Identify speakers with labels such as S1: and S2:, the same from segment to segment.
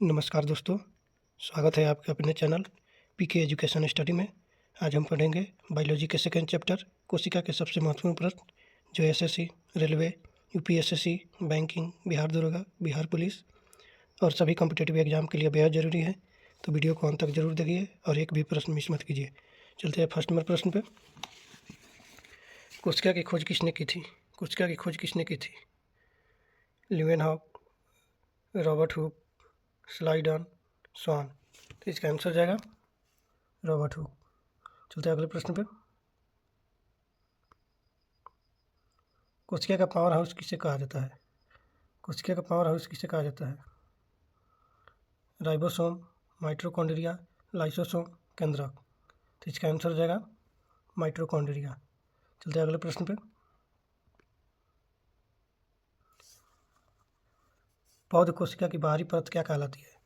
S1: नमस्कार दोस्तों, स्वागत है आपके अपने चैनल पीके एजुकेशन स्टडी में। आज हम पढ़ेंगे बायोलॉजी के सेकेंड चैप्टर कोशिका के सबसे महत्वपूर्ण प्रश्न जो SSC, railway, UPSC, banking, Bihar दरोगा, बिहार पुलिस और सभी कॉम्पिटिटिव एग्जाम के लिए बेहद ज़रूरी है। तो वीडियो को अंत तक जरूर देखिए और एक भी प्रश्न मिस मत कीजिए। चलते हैं फर्स्ट नंबर प्रश्न पे। कोशिका की खोज किसने की थी? कोशिका की खोज किसने की थी? लीवेनहॉक, रॉबर्ट हुक, स्लाइडन, स्वान। तो इसका आंसर जाएगा रॉबर्ट हुक। चलते हैं अगले प्रश्न पे। कोशिका का पावर हाउस किसे कहा जाता है? कोशिका का पावर हाउस किसे कहा जाता है? राइबोसोम, माइटोकॉन्ड्रिया, लाइसोसोम, केंद्रक। तो इसका आंसर जाएगा माइटोकॉन्ड्रिया। चलते हैं अगले प्रश्न पे। पौध कोशिका की बाहरी परत क्या कहलाती है?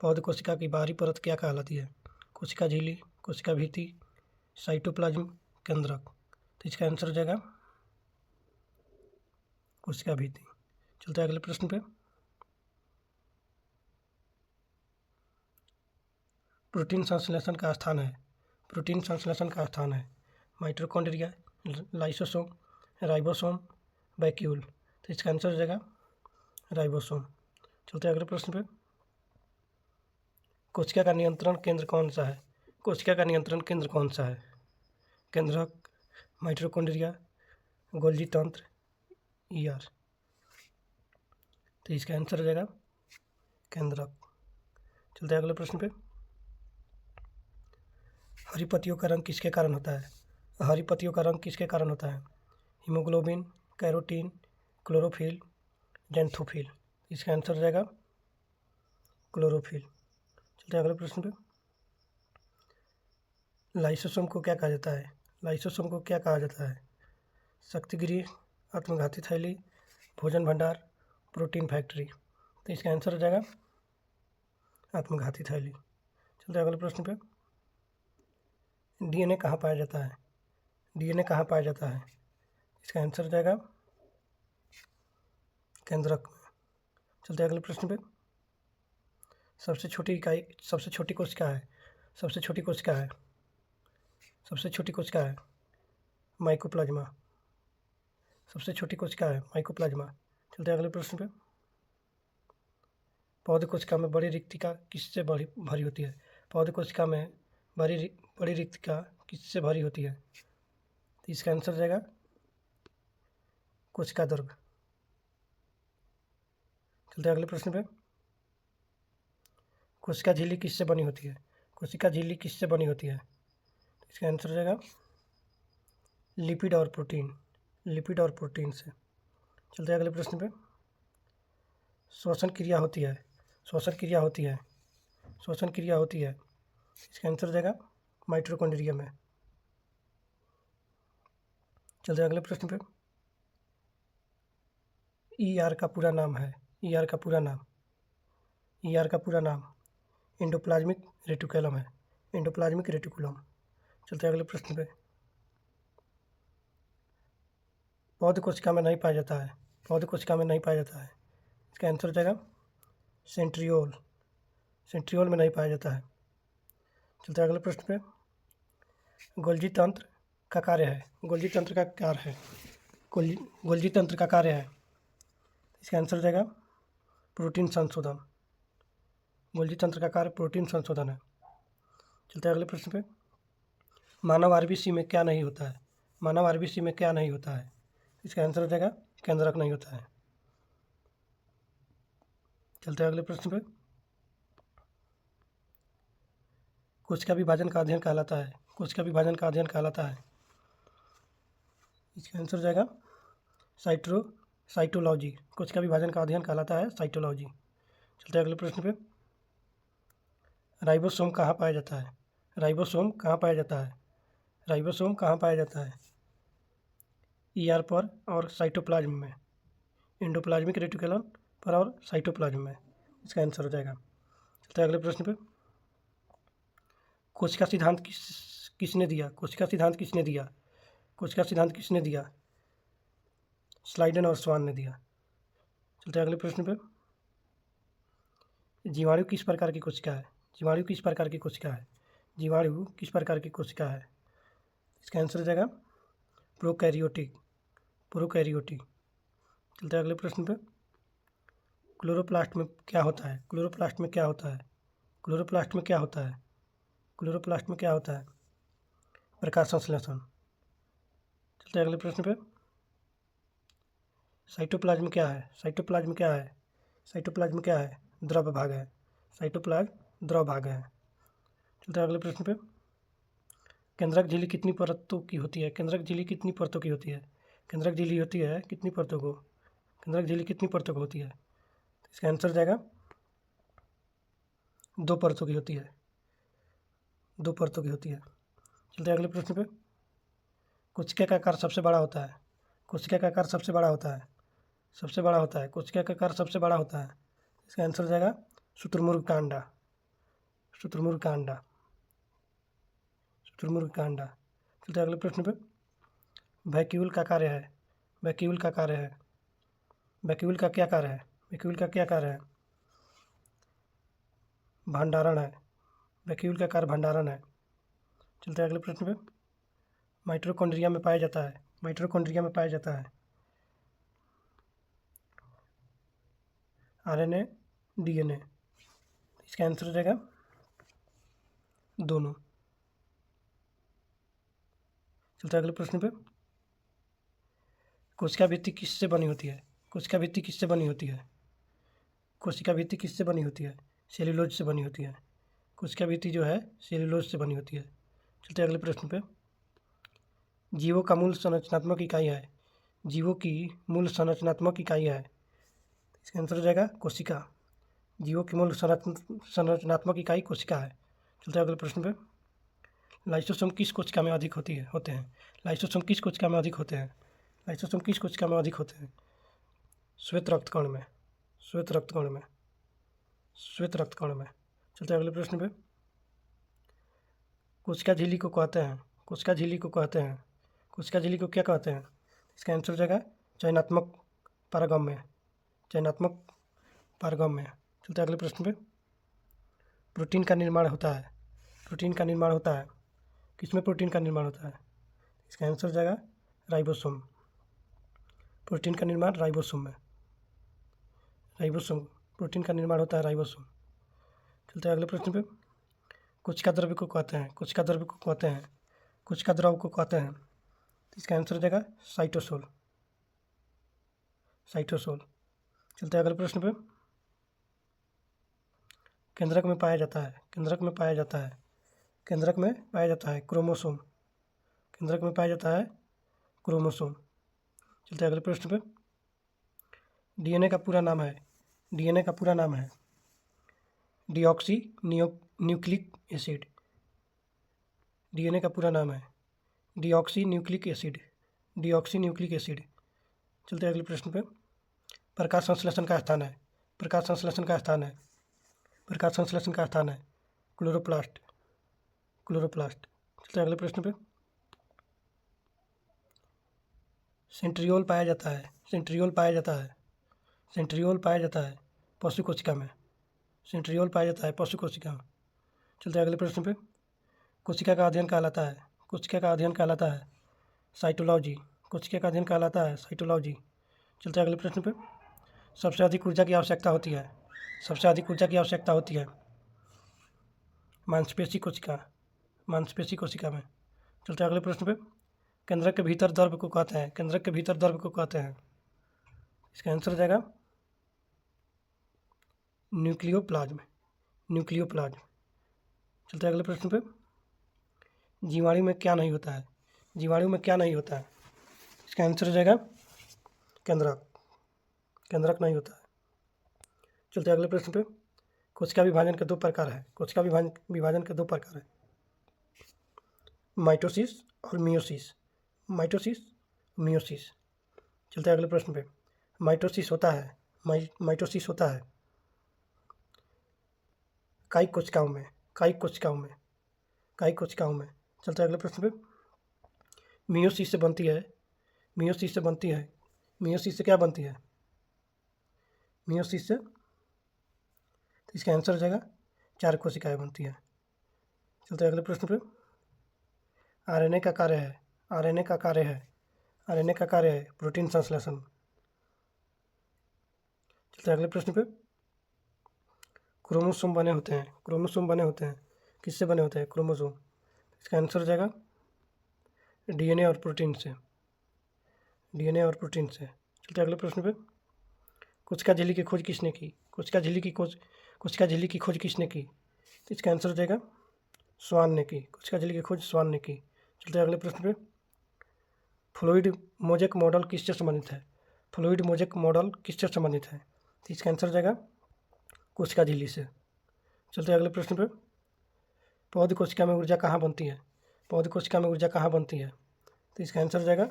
S1: पौध कोशिका की बाहरी परत क्या कहलाती है? कोशिका झिल्ली, कोशिका भित्ति, साइटोप्लाज्म, केंद्रक। तो इसका आंसर जाएगा कोशिका भित्ति। चलते हैं अगले प्रश्न पे। प्रोटीन संश्लेषण का स्थान है। प्रोटीन संश्लेषण का स्थान है माइटोकॉन्ड्रिया, लाइसोसोम, राइबोसोम, वैक्यूल। तो इसका आंसर हो जाएगा राइबोसोम। चलते हैं अगले प्रश्न पे। कोशिका का नियंत्रण केंद्र कौन सा है? कोशिका का नियंत्रण केंद्र कौन सा है? केंद्रक, माइटोकॉन्ड्रिया, गोल्जी तंत्र, ईआर। तो इसका आंसर हो जाएगा केंद्रक। चलते हैं अगले प्रश्न पे। हरी पत्तियों का रंग किसके कारण होता है? हरी पत्तियों का रंग किसके कारण होता है? Haemoglobin, carotene, chlorophyll, xanthophyll. इसका आंसर हो जाएगा क्लोरोफिल। चलते हैं अगले प्रश्न पे। लाइसोसोम को क्या कहा जाता है? लाइसोसोम को क्या कहा जाता है? शक्तिगृह, आत्मघाती थैली, भोजन भंडार, प्रोटीन फैक्ट्री। तो इसका आंसर हो जाएगा आत्मघाती थैली। चलते हैं अगले प्रश्न पे। डीएनए कहाँ पाया जाता है? डीएनए कहाँ पाया जाता है? इसका आंसर हो जाएगा केंद्रक में। चलते हैं अगले प्रश्न पे। सबसे छोटी इकाई, सबसे छोटी कोशिका है। सबसे छोटी कोशिका है। सबसे छोटी कोशिका है माइकोप्लाज्मा। सबसे छोटी कोशिका है माइकोप्लाज्मा। चलते हैं अगले प्रश्न पे। पौध कोशिका में बड़ी रिक्तिका किससे भरी होती है? पौध कोशिका में बड़ी रिक्तिका किससे भरी होती है? तो इसका आंसर जाएगा कोशिका दुर्ग। चलते हैं अगले प्रश्न पे। कोशिका झिल्ली किससे बनी होती है? कोशिका झिल्ली किससे बनी होती है? इसका आंसर हो जाएगा लिपिड और प्रोटीन। लिपिड और प्रोटीन से। चलते हैं अगले प्रश्न पे। श्वसन क्रिया होती है। श्वसन क्रिया होती है। श्वसन क्रिया होती है। इसका आंसर हो जाएगा माइटोकॉन्ड्रिया में। चलते हैं अगले प्रश्न पे। ईआर का पूरा नाम है। ईआर का पूरा नाम। ईआर का पूरा नाम एंडोप्लाज्मिक रेटिकुलम है। Endoplasmic reticulum. चलते हैं अगले प्रश्न पे। पौध कोशिका में नहीं पाया जाता है। पौध कोशिका में नहीं पाया जाता है। इसका आंसर हो जाएगा सेंट्रियोल। सेंट्रियोल में नहीं पाया जाता है। चलते हैं अगले प्रश्न पे। गोल्जी तंत्र का कार्य है। गोल्जी तंत्र का कार्य है। गोल्जी तंत्र का कार्य है। इसका आंसर हो जाएगा प्रोटीन संशोधन। गोल्जी तंत्र का कार्य प्रोटीन संशोधन है। चलते हैं अगले प्रश्न पे। मानव आरबीसी में क्या नहीं होता है? मानव आरबीसी में क्या नहीं होता है? इसका आंसर हो जाएगा केंद्रक नहीं होता है। चलते हैं अगले प्रश्न पे। कोशिका विभाजन का अध्ययन कहलाता है। कोशिका विभाजन का अध्ययन कहलाता है। इसका आंसर हो जाएगा साइटोलॉजी। कोशिका विभाजन का अध्ययन कहलाता है साइटोलॉजी। चलते हैं अगले प्रश्न पे। राइबोसोम कहाँ पाया जाता है? राइबोसोम कहाँ पाया जाता है? राइबोसोम कहाँ पाया जाता है? ईआर पर और साइटोप्लाज्म में। एंडोप्लाज्मिक रेटिकुलम पर और साइटोप्लाज्म में। इसका आंसर हो जाएगा। चलते हैं अगले प्रश्न पे। कोशिका सिद्धांत किसने दिया? कोशिका सिद्धांत किसने दिया? कोशिका सिद्धांत किसने दिया? स्लाइडन और स्वान ने दिया। चलते हैं अगले प्रश्न पे। जीवाणु किस प्रकार की कोशिका है? जीवाणु किस प्रकार की कोशिका है? जीवाणु किस प्रकार की कोशिका है? इसका आंसर हो जाएगा प्रोकैरियोटिक। प्रोकैरियोटिक। चलते हैं अगले प्रश्न पे। क्लोरोप्लास्ट में क्या होता है? क्लोरोप्लास्ट में क्या होता है? क्लोरोप्लास्ट में क्या होता है? क्लोरोप्लास्ट में क्या होता है? प्रकाश संश्लेषण। चलते हैं अगले प्रश्न पे। साइटोप्लाज्म क्या है? साइटोप्लाज्म क्या है? साइटोप्लाज्म क्या है? द्रव भाग है। साइटोप्लाज्म द्रव भाग है। चलते हैं अगले प्रश्न पे। केंद्रक झिल्ली कितनी परतों की होती है? केंद्रक झिल्ली कितनी परतों की होती है? केंद्रक झिल्ली होती है कितनी परतों को? केंद्रक झिल्ली कितनी परतों को होती है? इसका आंसर जाएगा 2 परतों की होती है। 2 परतों की होती है। चलते हैं अगले प्रश्न पे। कोशिका का आकार सबसे बड़ा होता है। कोशिका का आकार सबसे बड़ा होता है। सबसे बड़ा होता है। कोशिका का आकार सबसे बड़ा होता है। इसका आंसर जाएगा शुतुरमुर्ग का अंडा। शुतुरमुर्ग का अंडा। शुतुरमुर्ग का अंडा। चलते हैं अगले प्रश्न पे। वैक्यूल का कार्य है। वैक्यूल का कार्य है। वैक्यूल का क्या कार्य है? वैक्यूल का क्या कार्य है? भंडारण है। वैक्यूल का कार्य भंडारण है। चलते हैं अगले प्रश्न पे। माइटोकॉन्ड्रिया में पाया जाता है। माइटोकॉन्ड्रिया में पाया जाता है आरएनए, डीएनए। इसका आंसर हो जाएगा दोनों। चलते हैं अगले प्रश्न पे। कोशिका भित्ति किससे बनी होती है? कोशिका भित्ति किससे बनी होती है? कोशिका भित्ति किससे बनी होती है? सेल्यूलोज से बनी होती है। कोशिका भित्ति जो है सेल्यूलोज से बनी होती है। चलते हैं अगले प्रश्न पे। जीवों का मूल संरचनात्मक इकाई है। जीवों की मूल संरचनात्मक इकाई है। इसका आंसर हो जाएगा कोशिका। जीवों की मूल संरचनात्मक इकाई कोशिका है। चलते हैं अगले प्रश्न पे। लाइसोसोम किस कोशिका में अधिक होते हैं? लाइसोसोम किस कोशिका में अधिक होते हैं? लाइसोसोम किस कोशिका में अधिक होते हैं? श्वेत रक्तकण में। श्वेत रक्तकण में। श्वेत रक्तकण में। चलते हैं अगले प्रश्न पे। कोशिका झिल्ली को कहते हैं। कोशिका झिल्ली को कहते हैं। कोशिका झिल्ली को क्या कहते हैं? इसका आंसर हो जाएगा चयनात्मक पारगम्य। चयनात्मक पारगम्य। चलते हैं अगले प्रश्न पे। प्रोटीन का निर्माण होता है। प्रोटीन का निर्माण होता है किसमें? प्रोटीन का निर्माण होता है। इसका आंसर हो जाएगा राइबोसोम। प्रोटीन का निर्माण राइबोसोम में। राइबोसोम। प्रोटीन का निर्माण होता है राइबोसोम। चलते हैं अगले प्रश्न पे। कोशिका द्रव्य को कहते हैं। कोशिका द्रव्य को कहते हैं। कोशिका द्रव को कहते हैं। इसका आंसर हो जाएगा साइटोसोल। साइटोसोल। चलते हैं अगले प्रश्न पे। केंद्रक में पाया जाता है। केंद्रक में पाया जाता है। केंद्रक में पाया जाता है क्रोमोसोम। केंद्रक में पाया जाता है क्रोमोसोम। चलते हैं अगले प्रश्न पे। डीएनए का पूरा नाम है। डीएनए का पूरा नाम है डीऑक्सी न्यूक्लिक एसिड। डीएनए का पूरा नाम है deoxy nucleic acid. Deoxy nucleic acid. चलते हैं अगले प्रश्न पे। प्रकाश संश्लेषण का स्थान है। प्रकाश संश्लेषण का स्थान है। प्रकाश संश्लेषण का स्थान है क्लोरोप्लास्ट। क्लोरोप्लास्ट। चलते हैं अगले प्रश्न पे। सेंट्रियोल पाया जाता है। सेंट्रियोल पाया जाता है। सेंट्रियोल पाया जाता है पशु कोशिका में। सेंट्रियोल पाया जाता है पशु कोशिका में। चलते हैं अगले प्रश्न पे। कोशिका का अध्ययन कहलाता है। कोशिका का अध्ययन कहलाता है साइटोलॉजी। कोशिका का अध्ययन कहलाता है साइटोलॉजी। चलते हैं अगले प्रश्न पे। सबसे अधिक ऊर्जा की आवश्यकता होती है। सबसे अधिक ऊर्जा की आवश्यकता होती है मांसपेशी कोशिका। मांसपेशी कोशिका में। चलते हैं अगले प्रश्न पे। केंद्रक के भीतर द्रव को कहते हैं। केंद्रक के भीतर द्रव को कहते हैं। इसका आंसर हो जाएगा न्यूक्लियोप्लाज्म। न्यूक्लियोप्लाज्म। चलते हैं अगले प्रश्न पे। जीवाणु में क्या नहीं होता है? जीवाणु में क्या नहीं होता है? इसका आंसर हो जाएगा केंद्रक। केंद्रक नहीं होता है। चलते हैं अगले प्रश्न पे। कोशिका विभाजन के 2 प्रकार है। कोशिका विभाजन के 2 प्रकार है माइटोसिस और मियोसिस। Mitosis, meiosis. चलते हैं अगले प्रश्न पे। माइटोसिस होता है माइटोसिस होता है कायिक कोशिकाओं में। कायिक कोशिकाओं में। कायिक कोशिकाओं में। चलते हैं अगले प्रश्न पे। मियोसिस से बनती है। मियोसिस से बनती है। मियोसिस से क्या बनती है? मियोसिस से तो इसका आंसर हो जाएगा 4 कोशिकाएं बनती है। चलते हैं अगले प्रश्न पे। आरएनए का कार्य है, आरएनए का कार्य है, आरएनए का कार्य है प्रोटीन संश्लेषण। चलते हैं अगले प्रश्न पे। क्रोमोसोम बने होते हैं, क्रोमोसोम बने होते हैं, किससे बने होते हैं क्रोमोसोम? इसका आंसर हो जाएगा डीएनए और प्रोटीन से, डीएनए और प्रोटीन से। चलते हैं अगले प्रश्न पे। कोशिका झिल्ली की खोज किसने की? कोशिका झिल्ली की खोज, कोशिका झिल्ली की खोज किसने की? तो इसका आंसर हो जाएगा स्वान ने की, कोशिका झिल्ली की खोज स्वान ने की। चलते हैं अगले प्रश्न पे। फ्लूइड मोजेक मॉडल किससे संबंधित है? फ्लूइड मोजेक मॉडल किससे संबंधित है? तो इसका आंसर हो जाएगा कोशिका झिल्ली से। चलते हैं अगले प्रश्न पे। पौध कोशिका में ऊर्जा कहाँ बनती है? पौध कोशिका में ऊर्जा कहाँ बनती है? तो इसका आंसर हो जाएगा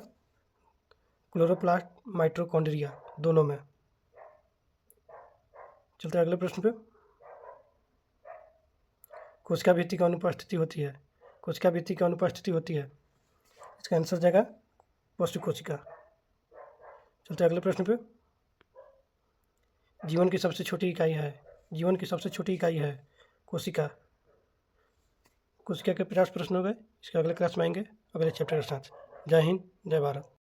S1: क्लोरोप्लास्ट, माइटोकॉन्ड्रिया, दोनों में। चलते हैं अगले प्रश्न पे। कोशिका भित्ति की अनुपस्थिति होती है, कोशिका भित्ति की अनुपस्थिति होती है। इसका आंसर हो जाएगा पशु कोशिका। चलते हैं अगले प्रश्न पे। जीवन की सबसे छोटी इकाई है, जीवन की सबसे छोटी इकाई है कोशिका। कोशिका के 50 प्रश्न हो गए। इसके अगले क्लास में आएंगे अगले चैप्टर के साथ। जय हिंद, जय भारत।